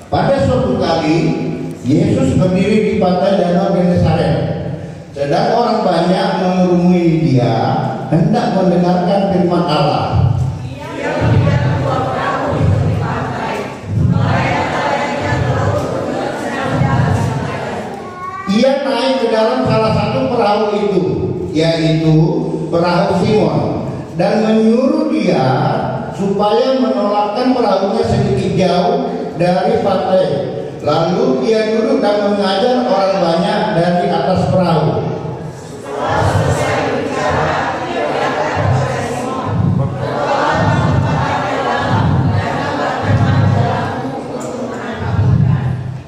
Pada suatu kali Yesus berdiri di pantai Danau Genesaret. Sedang orang banyak mengerumuni dia hendak mendengarkan firman Allah. Ia naik ke dalam salah satu perahu itu, yaitu perahu Simon, dan menyuruh dia supaya menolakkan perahunya sedikit jauh dari pantai. Lalu dia duduk dan mengajar orang banyak dari atas perahu.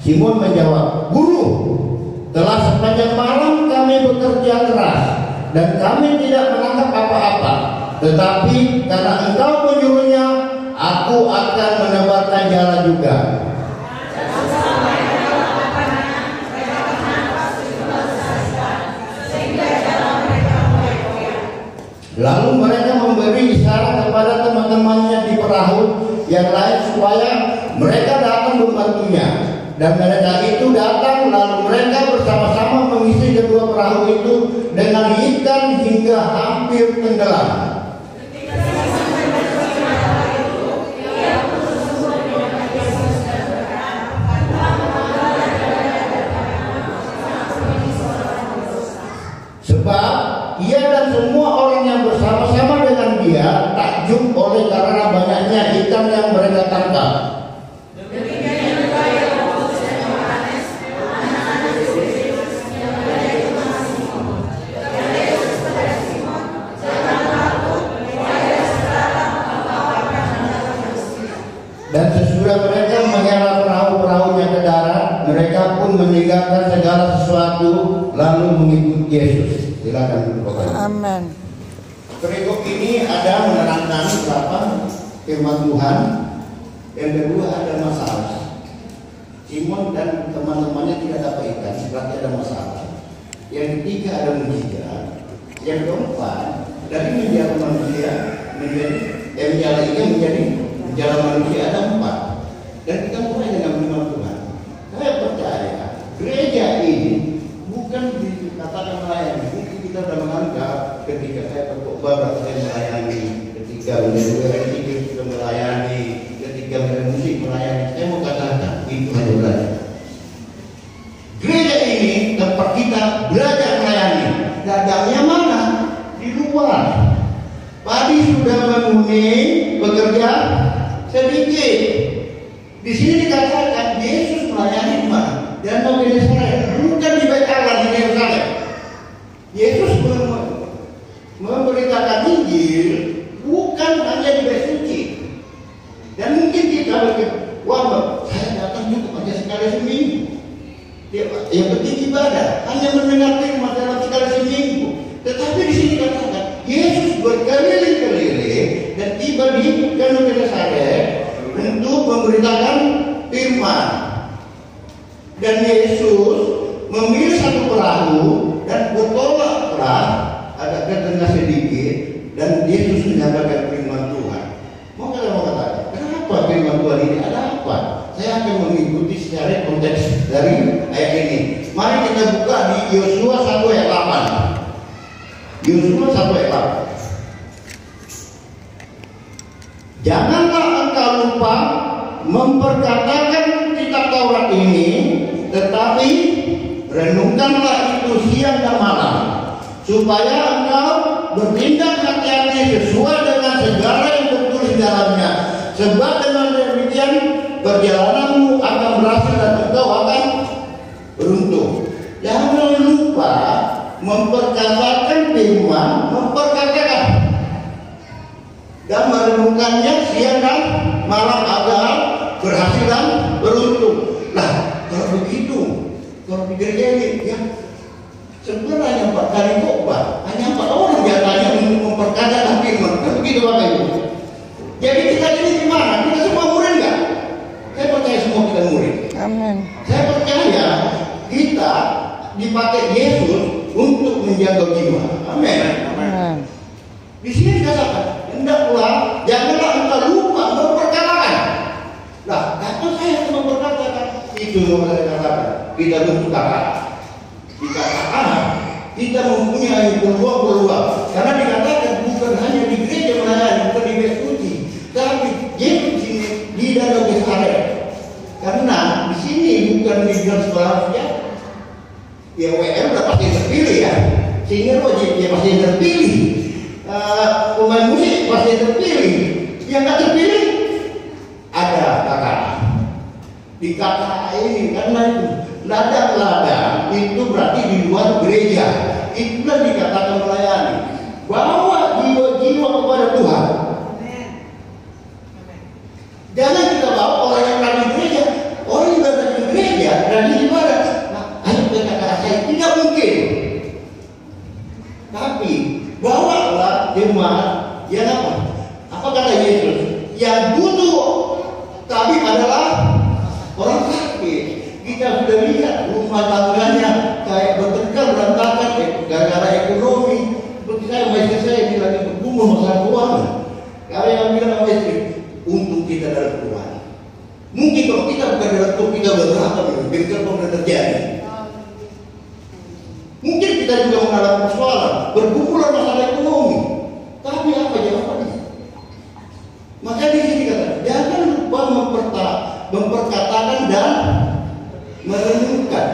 Simon menjawab, "Guru, telah sepanjang malam kami bekerja keras dan kami tidak menangkap apa-apa. Tetapi karena engkau menyuruhnya, aku akan menebarkan jala juga." Lalu mereka memberi isyarat kepada teman-temannya di perahu yang lain supaya mereka datang membantunya. Dan mereka itu datang, lalu mereka bersama-sama mengisi kedua perahu itu dengan ikan hingga hampir tenggelam. Sebab ia dan semua orang yang bersama-sama dengan dia takjub oleh karena banyaknya ikan yang mereka tangkap. Dan sesudah mereka menghela perahu-perahunya ke darat, mereka pun meninggalkan segala sesuatu lalu mengikuti Yesus. Silakan duduk Bapak. Amin. Perikop ini ada menerangkan berapa firman Tuhan. Yang kedua ada masalah. Simon dan teman-temannya tidak dapat ikan, berarti ada masalah. Yang ketiga ada mujizat. Yang keempat dari menjala manusia menjala ikan menjadi menjala manusia ada 4. Dan kita mulai dengan firman Tuhan. Saya percaya gereja ini bukan dikatakan melayani. Mungkin kita sudah menganggap ketika saya berkhotbah saya melayani, ketika beliau kita melayani, ketika musik melayani. Saya mau katakan itu hanya belajar. Gereja ini tempat kita belajar melayani. Dadangnya mana? Di luar. Padi sudah menguning, bekerja sedikit. Di sini dikatakan Yesus melayani di mana? Danau Genesaret, bukan di Bait Allah di Yerusalem. Yesus memberitakan Injil bukan hanya di Bait Suci. Dan mungkin kita berpikir, wah, saya datang cukup hanya sekali seminggu. Yang penting ibadah, hanya mendengar firman dalam sekali seminggu. Tetapi di sini katakan Yesus berkeliling-keliling dan tiba di Danau Genesaret untuk memberitakan firman. Dan Yesus memilih satu perahu dan bertolak keras agak ke tengah sedikit dan Yesus menyampaikan firman Tuhan. Mau katakan, kenapa firman Tuhan ini ada apa? Saya akan mengikuti secara konteks dari ayat ini. Mari kita buka di Yosua 1 ayat 8. Yosua 1 ayat 8. Janganlah engkau lupa memperkatakan kitab Taurat ini, tetapi renungkanlah itu siang dan malam, supaya engkau bertindak hati-hati sesuai dengan segala yang tertulis di dalamnya. Sebab dengan demikian perjalananmu akan berhasil dan engkau akan beruntung. Jangan lupa memperkatakan firman, memperkatakan dan merenungkannya siang dan malam agar berhasil dan beruntung. Nah, kalau begitu, kalau di gereja ini, ya sebenarnya 4 kali khotbah, hanya 4 orang diantaranya memperkatakan firman. Kan begitu Bapak Ibu. Jadi kita ini gimana? Kita semua murid nggak? Saya percaya semua kita murid. Amin. Saya percaya kita dipakai Yesus untuk menjaga jiwa. Amin. Amin. Di sini dikatakan, hendaklah janganlah engkau lupa memperkatakan. Lah, kalau saya memperkatakan Itu yang saya katakan. Kita butuh kakak. Di KKA kita mempunyai peluang-peluang. Karena dikatakan bukan hanya di gereja melayani, bukan di Besuci, tapi Yesus ini di Danau Genesaret. Karena di sini bukan di sekolah saja. Ya WR udah pasti terpilih ya. Sehingga dia pasti terpilih. Pemain musik pasti terpilih. Yang nggak terpilih ada kakak. Di KKA ini karena itu ladang-ladang itu berarti di luar gereja. Itulah dikatakan melayani. Bawa jiwa-jiwa kepada Tuhan. Jangan kita bawa orang yang berada di gereja. Orang yang berada di gereja berada di ibadah. Nah, ayo kita saya tidak mungkin. Tapi bawalah jemaat yang apa? Apa kata Yesus? Yang butuh tapi adalah orang sakit. Kita sudah lihat rumah tangganya kayak bertengkar berantakan gara-gara ekonomi. Seperti saya bilang itu bergumul masalah keuangan. Kalau yang bilang sama istri, untung kita dalam Tuhan. Mungkin kalau kita bukan dalam Tuhan kita berapa mungkin kalau terjadi. Mungkin kita juga mengalami persoalan, bergumulan masalah ekonomi. Tapi apa jawabannya? Maka di sini kata, jangan lupa memperkatakan dan merenungkan.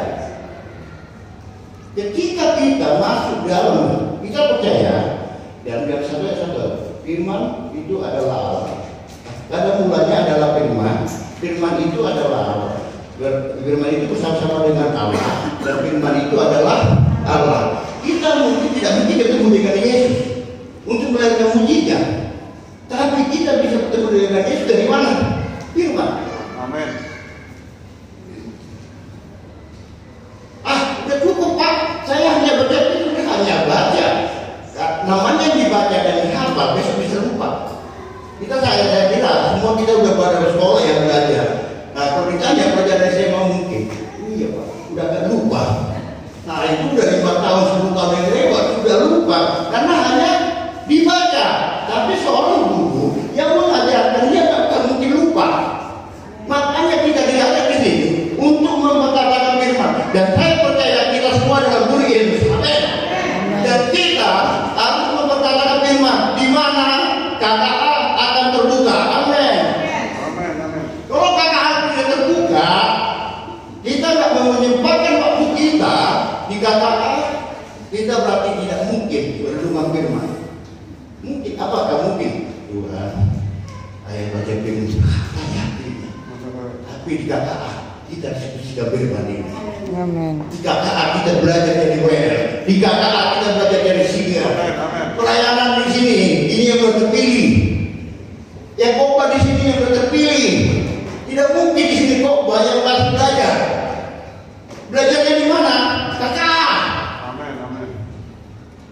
Ketika kita masuk dalam, kita percaya dan biar satu firman itu adalah Allah. Pada mulanya adalah firman, firman itu adalah Allah. Firman itu bersama-sama dengan Allah dan firman itu adalah Allah. Kita mungkin tidak mungkin ketemu dengan Yesus untuk melakukan mujizat, tapi kita bisa ketemu dengan Yesus dari mana? Firman. Amin. Udah cukup Pak, saya hanya baca itu, hanya baca. Namanya dibaca dan dihafal, besok bisa lupa. Saya kira semua kita udah pada sekolah yang belajar. Nah kalau ditanya pelajaran saya mau mungkin, iya Pak, udah agak lupa. Nah itu udah 5 tahun 10 tahun yang lewat sudah lupa karena hanya dibaca. Tapi seorang guru yang mengajarkan dia tak mungkin lupa. Makanya kita diajak di sini untuk memperkatakan firman. Dan saya percaya kita semua adalah guru Yesus. Amin. Dan kita harus memperkatakan firman di mana KKA akan terbuka. Amin. Kalau KKA tidak terbuka, kita tidak menyempatkan waktu kita di KKA, kita berarti tidak mungkin berdoa firman. Mungkin apakah mungkin? Tuhan, ayah baca firman banyak ini. Tapi di KKA kita sudah firman ini. Amin. Di KKA kita belajar dari WR. Di KKA kita belajar dari Singa. Pelayanan di sini ini yang terpilih. Yang khotbah di sini yang terpilih. Tidak mungkin di sini khotbah yang harus belajar. Belajarnya di mana? KKA. Amin.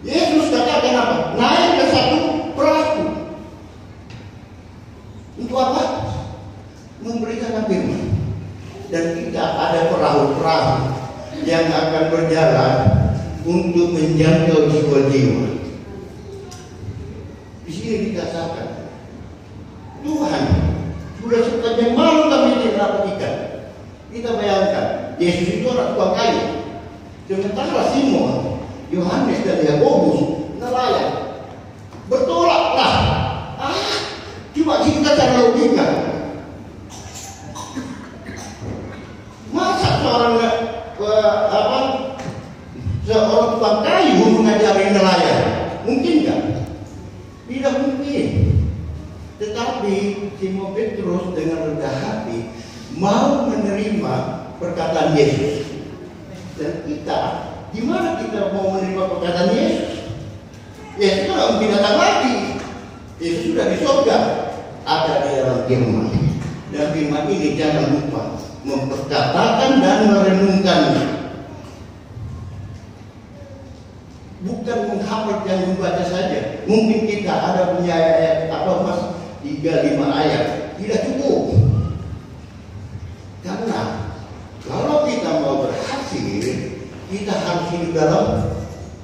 Yesus katakan apa? Naik ke satu perahu. Untuk apa? Memberikan firman. Dan kita ada perahu-perahu yang akan berjalan untuk menjangkau jiwa-jiwa. Di sini dikatakan, Tuhan sudah sepanjang malam kami tidak dapat ikan. Kita bayangkan, Yesus itu orang tukang kayu. Sementara Simon, Yohanes dan Yakobus nelayan. Bertolaklah. Cuma kita cara logika. Masa seorang tukang kayu mengajari nelayan? Mungkin nggak? Tidak mungkin. Tetapi Simon Petrus dengan rendah hati mau menerima perkataan Yesus. Dan kita, di mana kita mau menerima perkataan Yesus? Yesus tidak mungkin datang lagi. Yesus sudah di surga, ada di dalam firman. Dan firman ini jangan lupa memperkatakan dan merenungkannya. Bukan menghafal dan membaca saja. Mungkin kita ada punya ayat 3-5 ayat, tidak cukup. Karena kalau kita mau berhasil, kita harus hidup dalam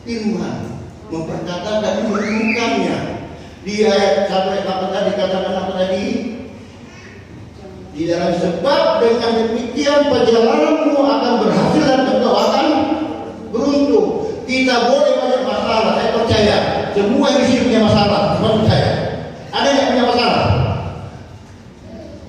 firman, memperkatakan dan merenungkannya. Di ayat 1 ayat 8 tadi katakan apa tadi? Di Di dalam sebab dengan demikian perjalananmu akan berhasil dan engkau akan beruntung. Kita boleh banyak masalah, saya percaya. Semua yang di sini punya masalah, saya percaya. Ada yang punya masalah?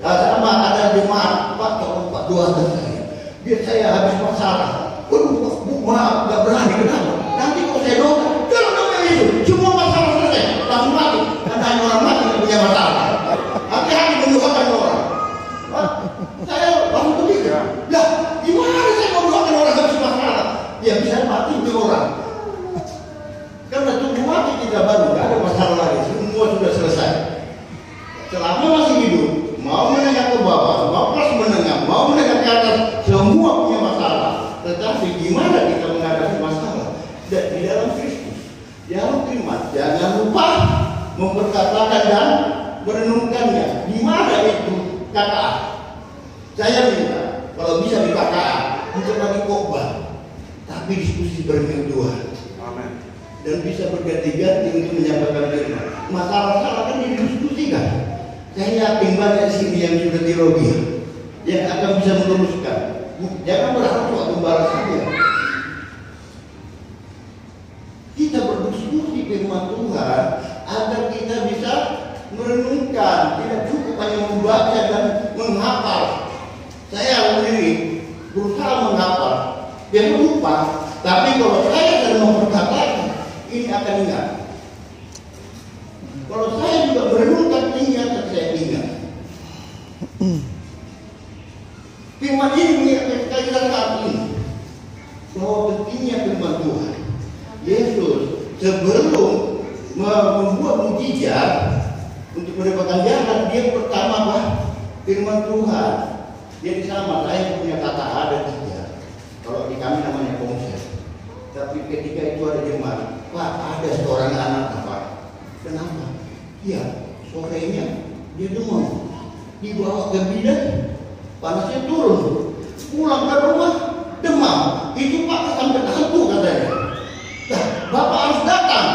Nah, sama ada jemaat, Pak, tolong Pak doakan saya. Biar saya habis masalah. Waduh, Bu, maaf, gak berani, kenapa? Nanti kalau saya doakan, dalam nama Yesus, semua masalah selesai, langsung mati. Karena hanya orang mati yang punya masalah. Hati-hati mendoakan orang. Saya langsung berpikir, lah gimana saya mau doakan orang habis masalah? Ya bisa mati itu orang. Karena tubuh mati tidak baru, tidak ada masalah lagi, semua sudah selesai. Selama masih hidup, mau menengah ke bawah, mau kelas menengah, mau menengah ke atas, semua punya masalah. Tetapi gimana kita menghadapi masalah? Dan di dalam Kristus, di dalam firman, jangan lupa memperkatakan dan merenungkannya. Di mana itu KKA? Saya minta kalau bisa di KKA bukan lagi khotbah, tapi diskusi bareng Tuhan. Amin. Dan bisa berganti-ganti untuk menyampaikan firman. Masalah-masalah kan didiskusikan. Saya yakin banyak sini yang sudah teologi yang akan bisa meluruskan. Jangan berharap waktu balas saja. Kita berdiskusi firman Tuhan agar kita bisa merenungkan, tidak cukup hanya membaca dan menghafal. Saya sendiri berusaha menghafal, jangan lupa. Tapi kalau saya sedang memperkatakan, ini akan ingat. Kalau saya juga merenungkan, ini akan saya ingat. Firman ini mengingatkan kita saat ini bahwa pentingnya firman Tuhan. Yesus sebelum membuat mujizat untuk mendapatkan jalan, dia pertama Pak, firman Tuhan. Jadi sama, saya punya kata ada 3. Kalau di kami namanya konsep. Tapi ketika itu ada jemaat, Pak, ada seorang anak Pak. Kenapa? Ya, sorenya dia demam. Dibawa ke bidan, panasnya turun. Pulang ke rumah, demam. Itu Pak sampai hantu katanya. Nah, Bapak harus datang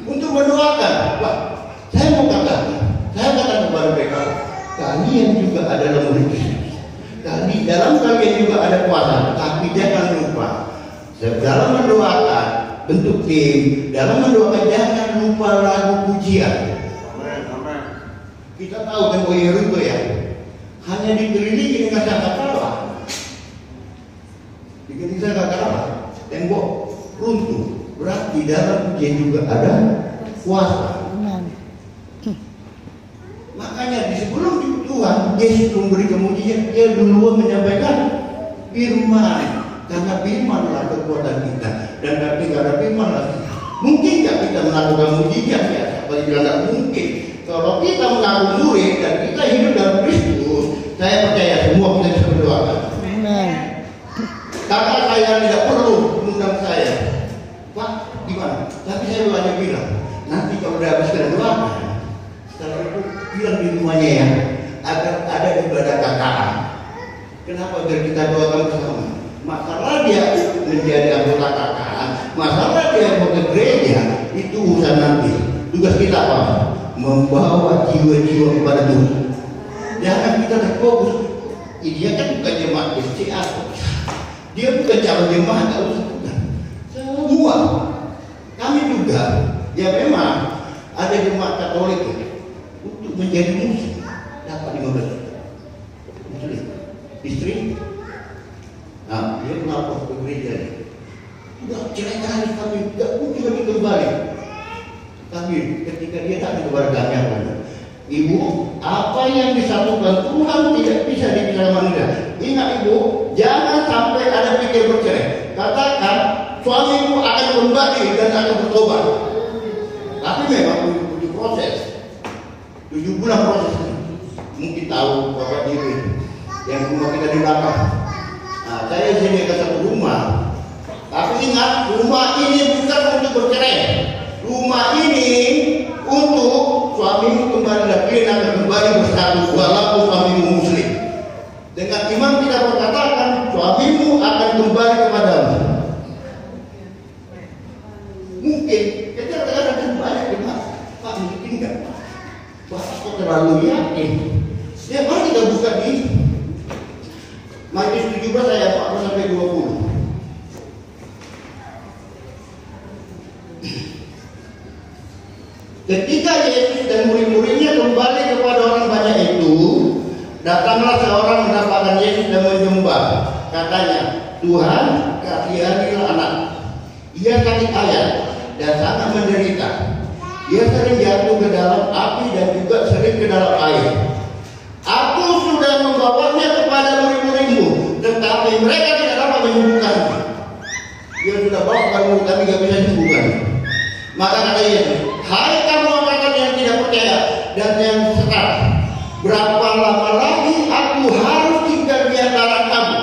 untuk mendoakan. Pak, saya mau katakan kepada mereka, kalian juga adalah murid Kristus. Di dalam kalian juga ada kuasa, tapi jangan lupa dalam mendoakan bentuk tim, dalam mendoakan jangan lupa lagu pujian. Amin. Amin. Kita tahu kan Boyeruto ya, hanya dikelilingi dengan kata-kata. Dikelilingi dengan kata-kata, tembok runtuh. Berarti dalam pujian juga ada kuasa. Makanya di sebelum Tuhan Yesus memberi kemujian, dia duluan menyampaikan firman. Karena firmanlah kekuatan kita. Dan ketika ada firmanlah kita. Mungkin nggak kita melakukan mujizat ya? Seperti bilang nggak mungkin. Kalau kita mengaku murid dan kita hidup dalam Kristus, saya percaya semua kita bisa berdoa. Kakak saya tidak perlu mengundang saya. Pak, gimana? Tapi saya hanya bilang, nanti kalau udah habis kalian doakan, setelah itu bilang di rumahnya ya, agar ada ibadah KKA. Kenapa? Biar kita doakan bersama. Masalah dia menjadi anggota KKA, masalah dia mau ke gereja, itu urusan nanti. Tugas kita apa? Membawa jiwa-jiwa kepada Tuhan. Jangan kita terfokus. Dia kan bukan jemaat SCA, dia bukan calon jemaat, semua. Kami juga, ya memang ada jemaat Katolik untuk menjadi muslim dapat 15 muslim istri. Nah, dia melapor ke gereja. Udah cerai kami, tidak mungkin lagi kembali. Tapi ketika dia datang kepada kami, Ibu, apa yang disatukan Tuhan tidak bisa dipisahkan manusia. Ingat Ibu, jangan sampai ada pikir bercerai. Katakan suamimu akan kembali dan akan bertobat. Tapi memang butuh proses. 7 bulan proses. Mungkin tahu Bapak diri yang rumah kita di belakang. Nah, saya sini ke satu rumah. Tapi ingat, rumah ini bukan untuk bercerai. Rumah ini untuk suamimu kembali lagi dan akan kembali bersatu walaupun suamimu muslim. Dengan iman kita berkatakan suamimu akan kembali kepadamu. Mungkin kita kadang-kadang banyak dengar, Pak mungkin enggak? Bapak kok terlalu yakin? Ya mari kita buka diri Ketika Yesus dan murid-muridnya kembali kepada orang banyak itu, datanglah seorang mendapatkan Yesus dan menyembah. Katanya, Tuhan, kasihanilah anak. Ia sakit ayat dan sangat menderita. Ia sering jatuh ke dalam api dan juga sering ke dalam air. Aku sudah membawanya kepada murid-muridmu, tetapi mereka tidak dapat menyembuhkannya. Dia sudah bawa kepada murid, tapi tidak bisa sembuhkan. Maka kata Yesus, hai kamu angkatan yang tidak percaya dan yang sesat, berapa lama lagi aku harus tinggal di antara kamu?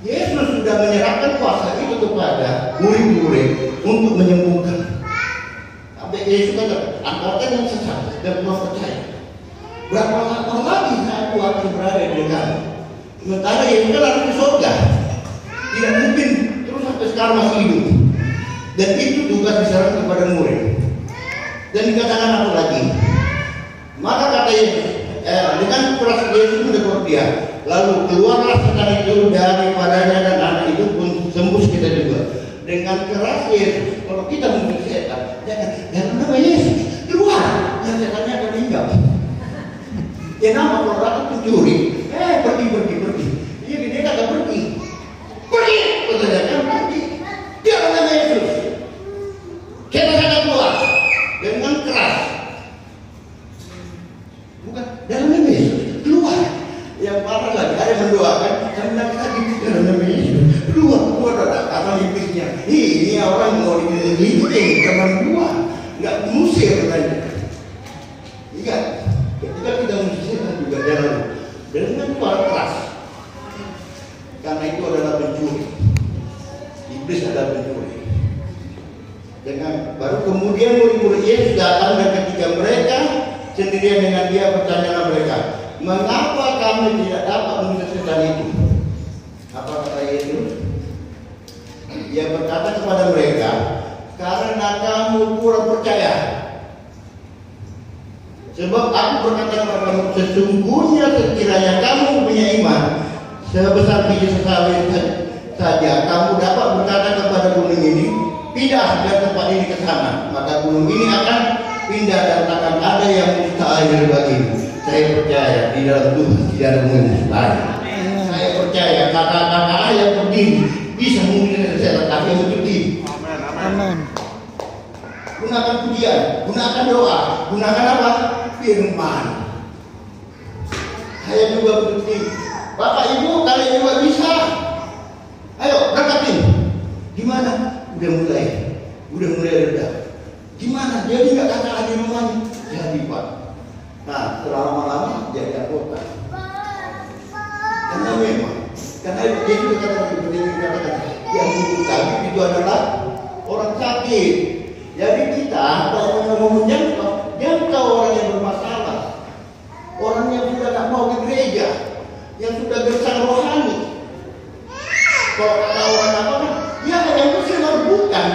Yesus sudah menyerahkan kuasa itu kepada murid-murid untuk menyembuhkan. Tapi Yesus kata, angkatan yang sesat dan belum percaya, berapa lama lagi aku akan berada di kamu? Sementara Yesus kan harus di surga, tidak mungkin terus sampai sekarang masih hidup. Dan itu tugas diserahkan kepada murid. Dan dikatakan apa lagi? Maka kata Yesus, dengan keras Yesus menegur dia. Lalu keluarlah setan itu daripadanya dan anak itu pun sembuh kita juga. Dengan keras Yesus, kalau kita mengusir setan, jangan nama Yesus keluar, yang setannya akan tinggal. Ya nama kalau datang pencuri, pergi. Dia kata pergi, jangan pergi. Dia nama Yesus. Kita akan keluar dengan keras. Bukan dalam nama Yesus, keluar. Yang parah lagi, ada yang mendoakan karena kita dalam nama Yesus. Keluar karena iblisnya. Ini orang mau dikelilingi teman gua, nggak musir katanya. Ingat, ketika kita musir juga jalan dengan suara keras. Karena itu adalah pencuri. Iblis adalah pencuri. Dengan baru kemudian murid-murid Yesus datang, dan ketika mereka sendirian dengan dia, bertanyalah mereka, mengapa kami tidak dapat mengusir setan itu? Apa kata Yesus? Dia berkata kepada mereka, karena kamu kurang percaya. Sebab aku berkata kepada kamu, sesungguhnya sekiranya kamu punya iman sebesar biji sesawi saja, kamu dapat berkata kepada gunung ini, pindah dari tempat ini ke sana, maka gunung ini akan pindah dan takkan ada yang mustahil bagimu. Saya percaya di dalam Tuhan tidak ada yang mustahil. Saya percaya kata-kata yang berdiri bisa mengusir setan, tapi yang berdiri. Amin. Gunakan pujian, gunakan doa, gunakan apa? Firman. Saya juga berdiri. Bapak Ibu, kalian juga bisa. Ayo berangkatin. Gimana? Udah mulai reda. Gimana? Jadi nggak kata lagi rumahnya. Jadi Pak. Nah, setelah lama-lama jadi anggota. Karena memang, karena dia juga katakan yang butuh kami itu adalah orang sakit. Jadi kita kalau mau menjangkau orang yang bermasalah, orang yang sudah tak mau ke gereja, yang sudah gersang rohani. Kalau kata orang apa kan? Ya yang bersama bukan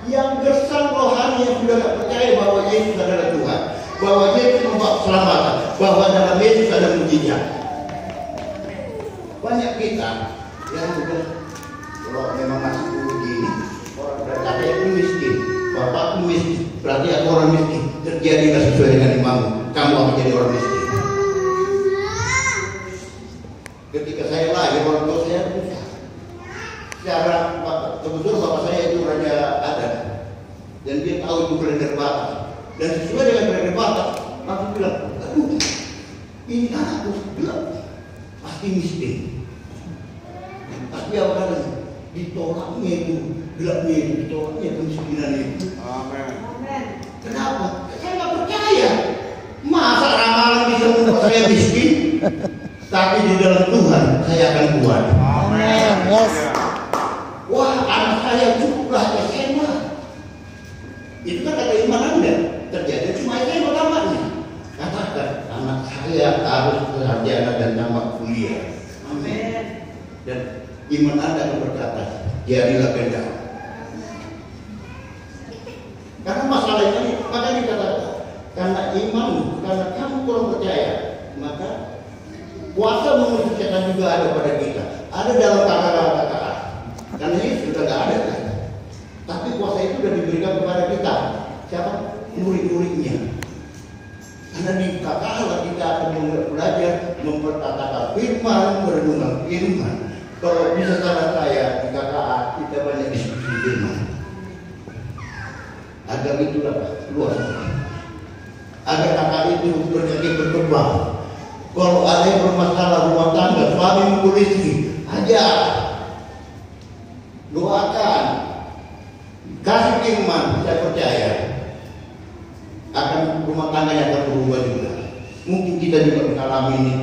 yang gersang rohani, yang sudah tak percaya bahwa Yesus adalah Tuhan, bahwa Yesus membawa keselamatan, bahwa dalam Yesus ada mujizat. Banyak kita yang sudah, kalau memang masih begini, orang berkata itu miskin, bapakku miskin, berarti aku orang miskin. Terjadilah sesuai dengan imanmu, kamu akan jadi orang miskin. Ketika saya lahir, orang tua saya susah. Secara kebetulan bapak saya itu raja adat, dan dia tahu itu kalender Batak, dan sesuai dengan kalender Batak, langsung bilang, aduh, ini anakku bilang pasti miskin. Tapi apa katanya? Ditolaknya itu, gelapnya itu, ditolaknya kemiskinan itu. Amin. Kenapa? Saya nggak percaya. Masa ramalan bisa membuat saya miskin? Tapi di dalam Tuhan saya akan kuat. Amin. Yes. Wah, anak saya cukuplah SMA. Itu kan kata iman Anda. Terjadi cuma SMA tamatnya. Katakan anak saya harus sarjana dan tamat kuliah. Amin. Dan iman Anda akan berkata, jadilah kehendak. Karena masalah ini, maka dikatakan, karena iman, karena kamu kurang percaya, maka kuasa mengusir setan juga ada pada kita. Ada dalam kata-kata. Karena ini sudah tidak ada kan. Tapi kuasa itu sudah diberikan kepada kita. Siapa? murid-muridnya. Karena di KKA kita akan belajar memperkatakan firman, merenungkan firman. Kalau bisa salah saya di KKA kita banyak diskusi firman. Agar itulah luas. Agar KKA itu berkembang. Kalau ada yang bermasalah rumah tangga, suami mukul istri, ajar, doakan, kasih firman, saya percaya akan rumah tangganya akan berubah juga. Mungkin kita juga mengalami ini.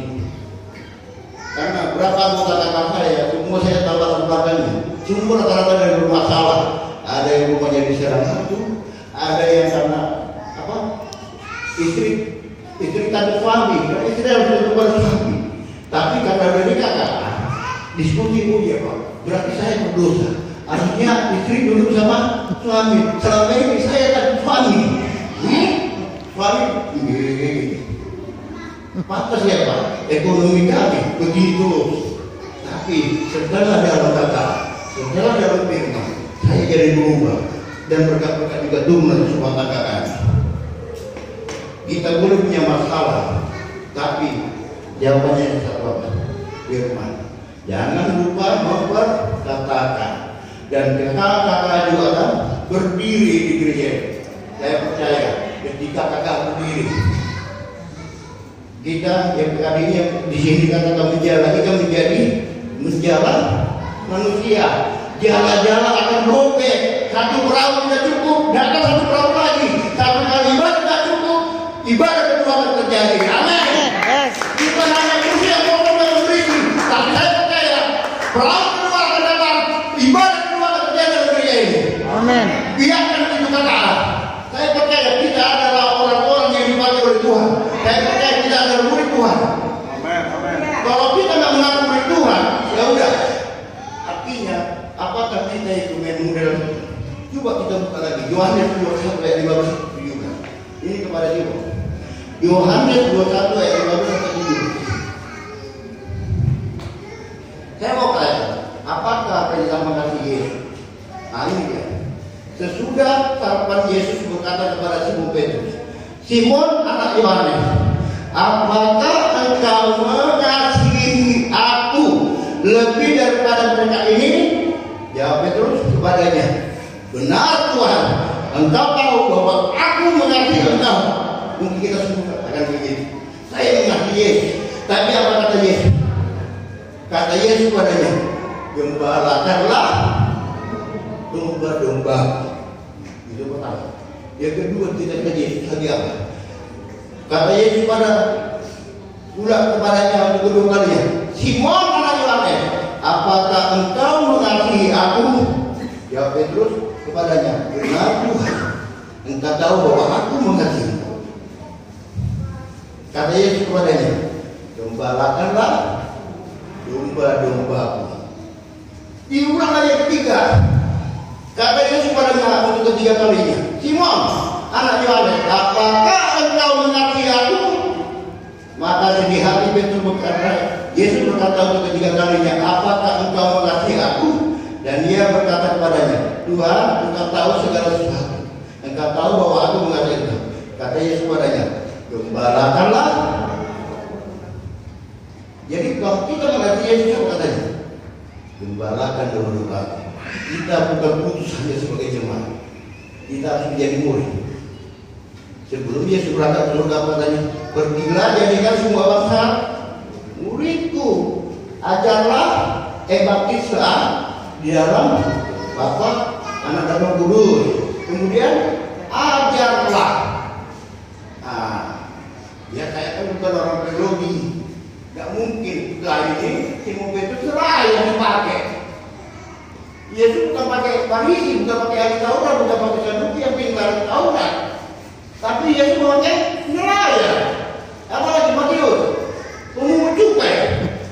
Karena berapa anggota kakak saya, semua saya tahu latar belakangnya. Semua rata-rata dari bermasalah. Ada yang rumahnya diserang hantu, ada yang karena apa? Istri tanda suami, karena istri harus berubah suami. Tapi karena dari kakak diskusi, oh iya Pak, berarti saya berdosa. Artinya istri dulu sama suami, selama ini saya kan suami. Suami, pantas ya Pak, ekonomi kami begitu. Tapi setelah dalam kata, setelah dalam firman, saya jadi berubah dan berkat-berkat juga turun di rumah tangga kami. Kita boleh punya masalah, tapi jawabannya satu apa? Firman. Jangan lupa memperkatakan. Dan kakak-kakak juga akan berdiri di gereja. Saya percaya ketika kakak berdiri, kita yang kali ini yang di sini katakan menjala, kita menjala manusia. Jala-jala akan robek. Satu perahu tidak cukup, datang satu perahu lagi. Satu kali ibadah tidak cukup, ibadah kedua akan terjadi. Amin. Bukan hanya kursi yang kokoh dan berisi, tapi saya percaya perahu kedua akan datang, ibadah kedua akan terjadi dalam gereja ini. Amin. Biarkan itu kata. Saya percaya kita adalah orang-orang yang dipakai oleh Tuhan. Saya percaya kita adalah murid Tuhan. Amin. Amin. Kalau kita nggak mengaku murid Tuhan, ya udah. Artinya, apakah kita itu main model? Coba kita buka lagi. Yohanes 21 ayat 15 juga. Ini kepada siapa? Yohanes 21 ayat 15 sampai 17. Saya mau tanya, apakah apa yang disampaikan Yesus? Amin ya. Sesudah sarapan Yesus berkata kepada Simon Petrus, Simon anak Yohanes, apakah engkau mengasihi aku lebih daripada mereka ini? Jawab Petrus kepadanya, benar Tuhan, engkau tahu bahwa aku mengasihi engkau. Mungkin kita semua akan begitu. Saya mengasihi Yesus. Tapi apa kata Yesus? Kata Yesus kepadanya, gembalakanlah domba-domba. Itu pertama. Yang kedua, tidak kata Yesus lagi apa? Kata Yesus kepadanya untuk kedua kalinya, Simon anak Yohanes, apakah engkau mengasihi aku? Jawab Petrus kepadanya, benar Tuhan, engkau tahu bahwa aku mengasihi engkau. Kata Yesus kepadanya, gembalakanlah domba-dombaku. Diulang lagi yang ketiga. Kata Yesus kepadanya untuk ketiga kalinya, Simon anak Yohanes, apakah engkau mengasihi aku? Maka sedih hati Petrus berkata, Yesus berkata untuk ketiga kalinya, apakah engkau mengasihi aku? Dan dia berkata kepadanya, Tuhan, engkau tahu segala sesuatu. Engkau tahu bahwa aku mengasihi engkau. Kata Yesus kepadanya, gembalakanlah. Jadi kalau kita mengasihi Yesus, apa katanya? Gembalakan domba-domba. Kita bukan putus hanya sebagai jemaat. Kita harus menjadi murid. Sebelum Yesus berangkat ke surga katanya, pergilah jadikan semua bangsa muridku. Ajarlah, baptislah di dalam Bapa, Anak dan Roh Kudus. Kemudian ajarlah. Ya saya kan bukan orang teologi. Gak mungkin kali ini Simon Petrus serah yang dipakai. Yesus bukan pakai Farisi, bukan pakai ahli Taurat, bukan pakai Saduki yang pintar Taurat. Tapi Yesus memakai nelayan. Apalagi Matius, pemungut cukai.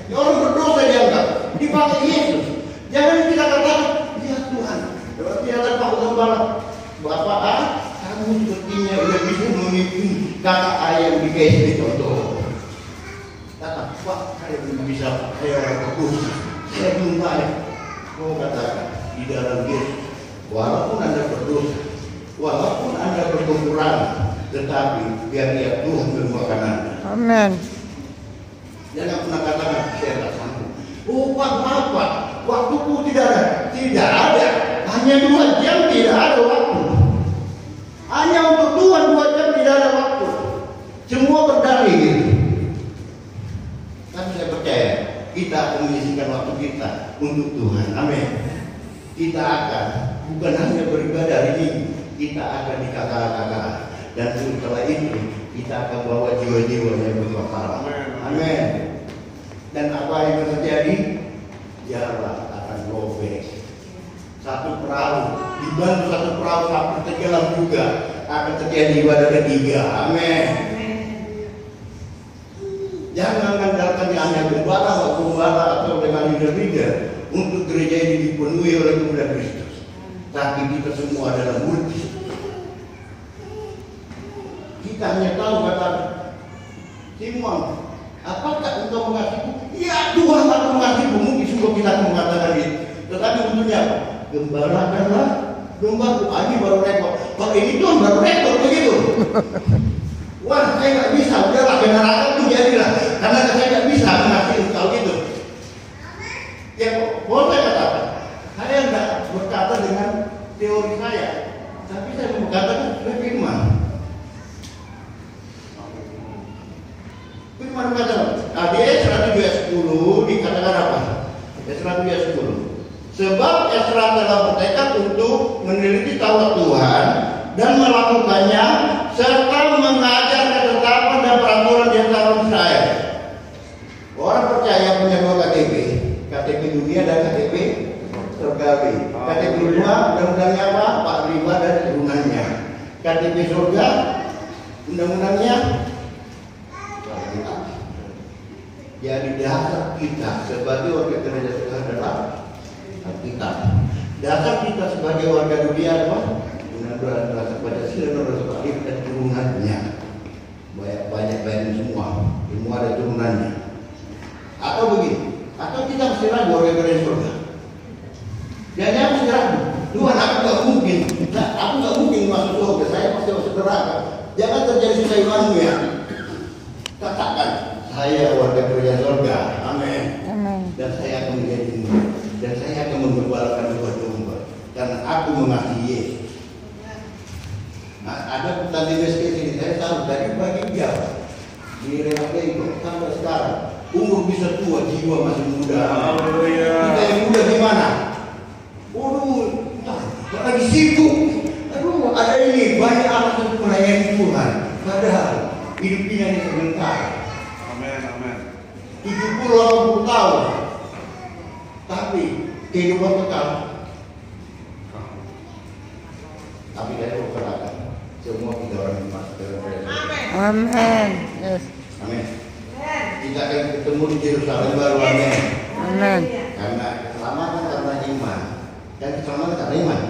Ya orang berdosa dianggap dipakai Yesus. Jangan kita katakan, ya Tuhan, berarti ada Pak Gembala. Bapak kamu sepertinya udah bisa memimpin kakak ayam di KSB contoh. Kata, Pak, saya belum bisa, saya orang berdosa, saya belum baik. Kau katakan di dalam Yesus, walaupun Anda berdosa, Walaupun Anda berkekurangan, tetapi biar Tuhan membuahkan Anda. Amin. Jangan pernah katakan saya tak sanggup. Bapak, waktuku tidak ada. Tidak ada. Hanya 2 jam tidak ada waktu. Hanya untuk Tuhan 2 jam tidak ada waktu. Semua berdalih. Tapi saya percaya kita akan menyisihkan waktu kita untuk Tuhan. Amin. Kita akan bukan hanya beribadah hari ini, kita akan di KKR. Dan setelah itu kita akan bawa jiwa-jiwa yang berpahala. Amin. Dan apa yang terjadi? Jarak akan robek. Satu perahu dibantu satu perahu sampai tenggelam juga akan terjadi ibadah ketiga. Amin. Jangan mengandalkan hanya gembala atau dengan leader-leader untuk gereja ini dipenuhi oleh pemuda Kristus. Tapi kita semua adalah murid. Kita hanya tahu kata Simon, apakah engkau mengasihiku? Ya, Tuhan akan mengasihimu. Mungkin sungguh kita akan mengatakan itu. Tetapi tentunya gembalakanlah dombaku. Ini baru rekor. Kalau ini Tuhan baru rekor begitu. Wah, saya nggak bisa. Udahlah, ke neraka itu jadilah. Karena saya nggak bisa mengasihi engkau gitu. Ya, boleh katakan. Saya nggak berkata dengan teori saya, tapi saya mengatakan firman. Firman mengatakan, di Esra 7:10 dikatakan apa? Esra 7:10. Sebab Esra telah bertekad untuk meneliti Taurat Tuhan dan melakukannya serta mengajar ketetapan dan peraturan di antara Israel. Orang percaya punya 2 KTP, KTP dunia dan KTP surgawi. KTP dunia undang-undangnya apa? Pak Riba dan turunannya. KTP surga undang-undangnya. Jadi dasar kita sebagai warga kerajaan Tuhan adalah Alkitab. Dasar kita sebagai warga dunia adalah undang-undang Pancasila dan turunannya. Banyak semua ada turunannya. Atau begini, atau kita mesti ragu warga kerajaan surga. Jangan mesti ragu. Tuhan, aku nggak mungkin masuk surga. Saya pasti masuk neraka. Jangan terjadi susah imanmu ya. Katakan, saya warga kerajaan surga. Amin. Dan saya akan menjadi murid. Dan saya akan menggembalakan domba-domba. Karena aku mengasihi Yesus. Nah, ada petani miskin ini, saya tahu dari bagi dia di relasi itu sampai sekarang umur bisa tua, jiwa masih muda. Kita yang muda gimana? Lagi sibuk. Ada ini banyak alasan untuk melayani Tuhan. Padahal hidup ini hanya sebentar. Amin. 70-80 tahun. Tapi kehidupan kekal. Tapi dari perkatakan semua kita orang dimasuk dalam kerajaan. Amin. Yes. Amin. Kita akan ketemu di Yerusalem baru. Amin. Amin. Karena keselamatan karena iman dan keselamatan karena iman.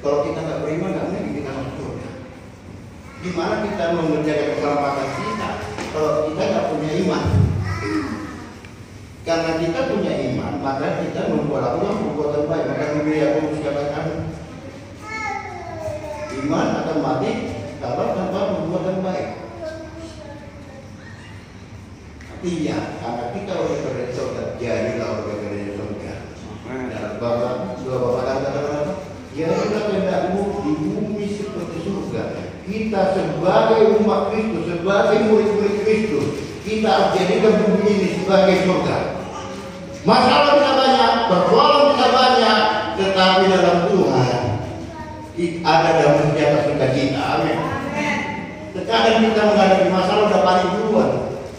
Kalau kita nggak beriman, nggak mungkin kita masuk surga. Gimana kita mengerjakan keselamatan kita kalau kita nggak punya iman? Karena kita punya iman, maka kita membuat perbuatan baik. Maka Biblia Yakobus katakan, iman akan mati kalau tanpa perbuatan baik. Artinya, karena kita oleh kerajaan surga, jadilah oleh kerajaan surga. Dan dua bapak katakan apa? Jadilah kehendakmu di bumi seperti surga. Kita sebagai umat Kristus, sebagai murid-murid Kristus, kita harus jadikan bumi ini sebagai surga. Masalah bisa banyak, persoalan bisa banyak, tetapi dalam Tuhan ada damai sejahtera sukacita. Amin. Terkadang kita menghadapi masalah udah paling duluan,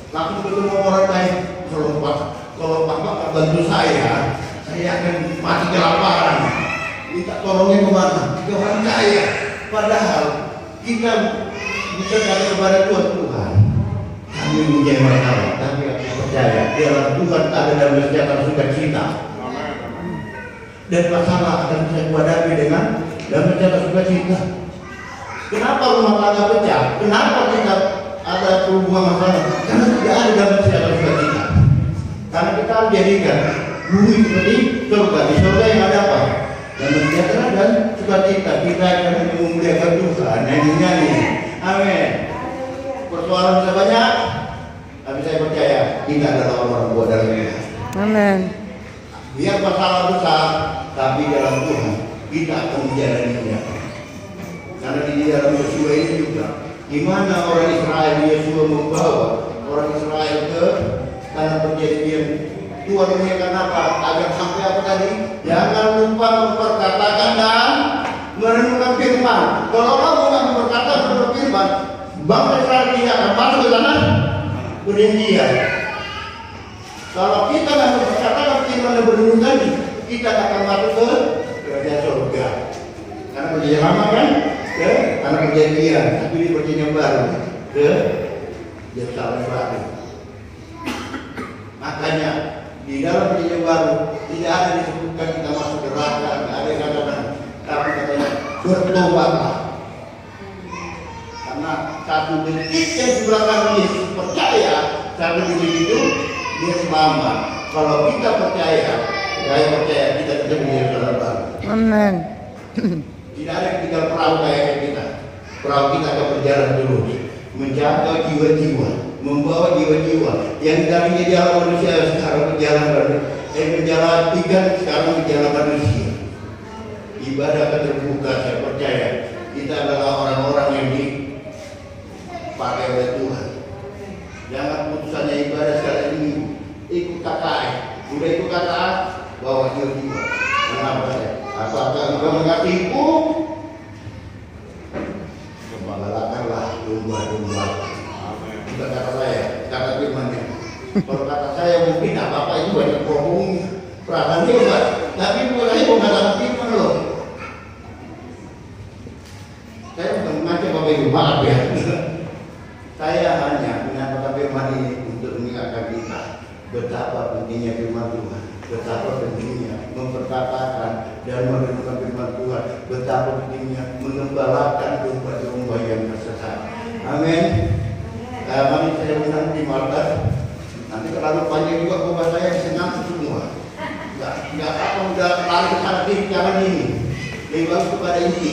langsung ketemu orang lain. Kalau Pak bantu saya akan mati kelaparan. Minta tolongnya kemana? Ke orang kaya. Padahal kita bisa datang kepada Tuhan. Kami menjadi masalah, tapi aku percaya dalam Tuhan ada damai sejahtera sukacita. Dan masalah akan bisa dihadapi dengan damai sejahtera sukacita. Kenapa rumah tangga pecah? Kenapa kita ada hubungan masalah? Karena tidak ada damai sejahtera sukacita. Karena kita harus jadikan bumi seperti surga. Di surga yang ada apa? damai sejahtera dan sukacita. Kita akan memuliakan Tuhan, nyanyi-nyanyi. Amin. Persoalan bisa banyak, tapi saya percaya kita adalah orang buat dalam Tuhan. Amin. Biar masalah besar, tapi dalam Tuhan kita akan menjalaninya. Karena di dalam Yosua ini juga, di mana orang Israel, Yosua membawa orang Israel ke tanah perjanjian. Tuhan mengingatkan apa? Agar sampai apa tadi? Jangan lupa memperkatakan dan merenungkan firman. Kalau kamu nggak memperkatakan dan berfirman, bangsa Israel tidak akan masuk ke tanah perjanjian. Kalau kita nggak memperkatakan firman dan merenungkan, kita akan masuk ke kerajaan surga. Karena perjanjian lama kan ke tanah perjanjian, tapi di perjanjian baru ke Yerusalem baru. Makanya di dalam perjanjian baru tidak ada disebutkan kita masuk neraka, tidak ada kata-kata, tapi katanya bertobatlah. Karena satu detik yang di belakang Yesus percaya, satu detik itu dia selamat. Kalau kita percaya, saya percaya kita bisa menjadi saudara baru. Amin. Tidak ada yang tinggal perahu kayak kita. Perahu kita akan berjalan terus, menjaga jiwa-jiwa, membawa jiwa-jiwa yang tadinya jalan manusia sekarang berjalan berjalan ikan, sekarang berjalan manusia. Ibadah akan terbuka. Saya percaya kita adalah orang-orang yang dipakai oleh Tuhan. Jangan putusannya ibadah sekali ini ikut KKI. Udah ikut KKI, bawa jiwa-jiwa. Kenapa saya? Apakah engkau mengasihiku? Gembalakanlah domba-domba. Bukan kata saya, kata firman-Nya. Kalau kata saya mungkin apa-apa itu banyak bohong, perasaan hebat. Tapi bukan saya mengatakan firman loh. Saya bukan mengajak Bapak Ibu, maaf ya. Saya hanya menyatakan firman ini untuk mengingatkan kita betapa pentingnya firman Tuhan, betapa pentingnya memperkatakan dan merenungkan firman Tuhan, betapa pentingnya mengembalakan domba-domba yang tersesat. Amin. Mari saya undang di Malta. Nanti kalau panjang juga khotbah saya bisa ngantuk semua. Enggak apa udah lari ke sana kiri kanan ini. Lebih bagus kepada inti.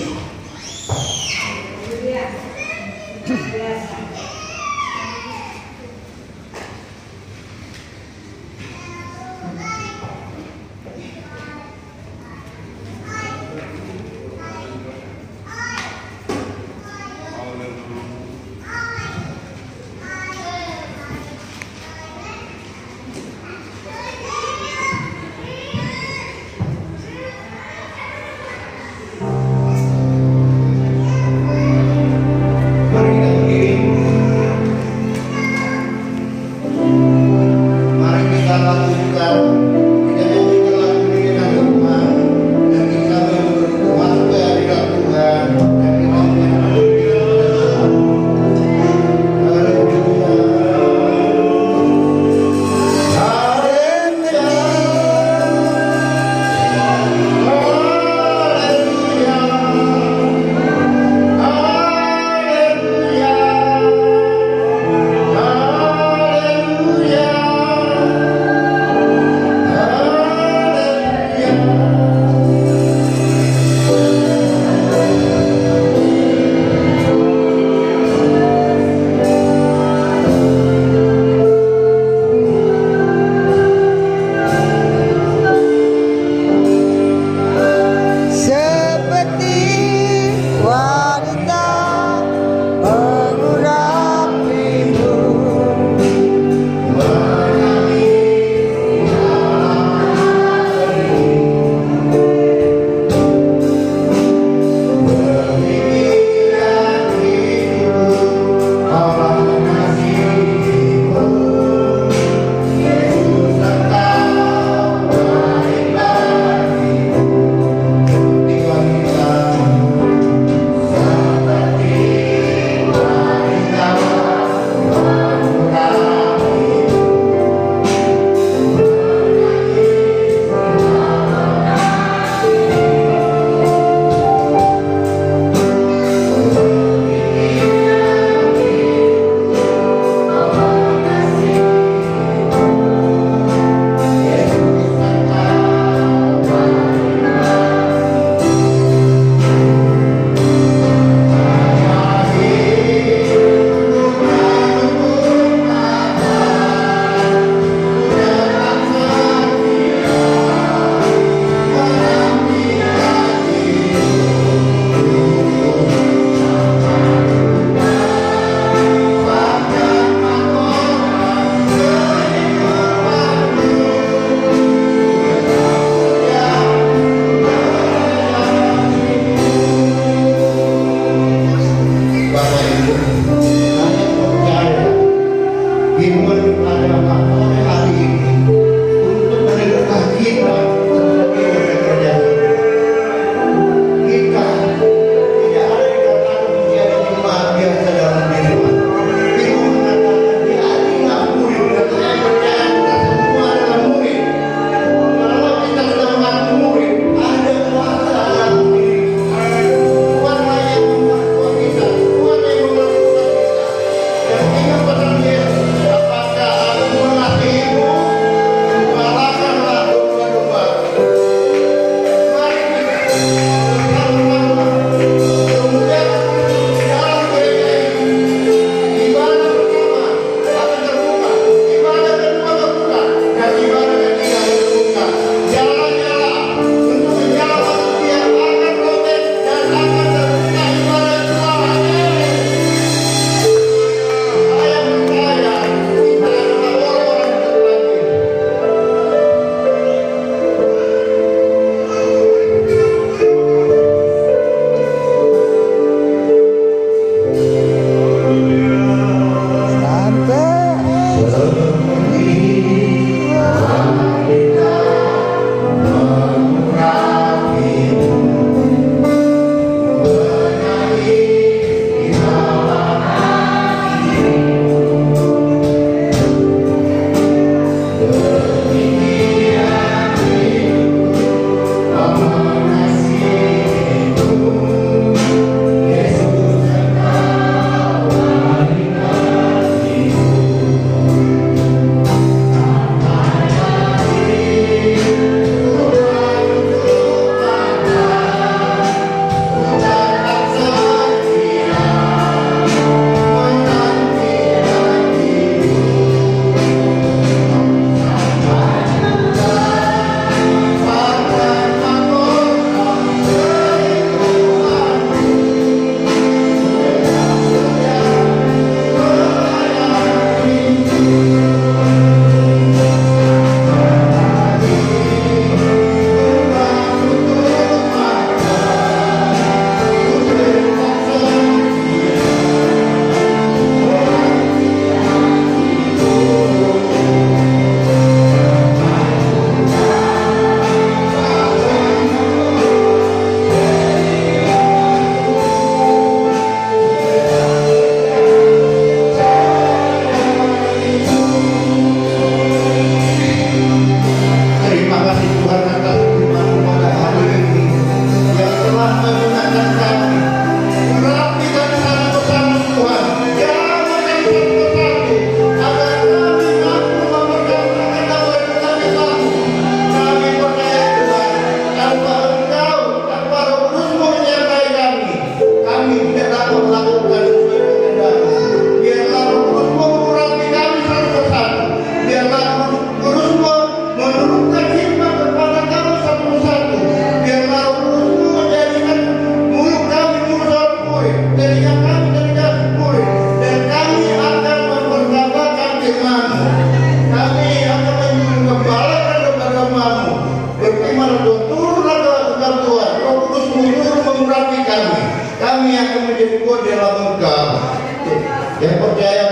Saya percaya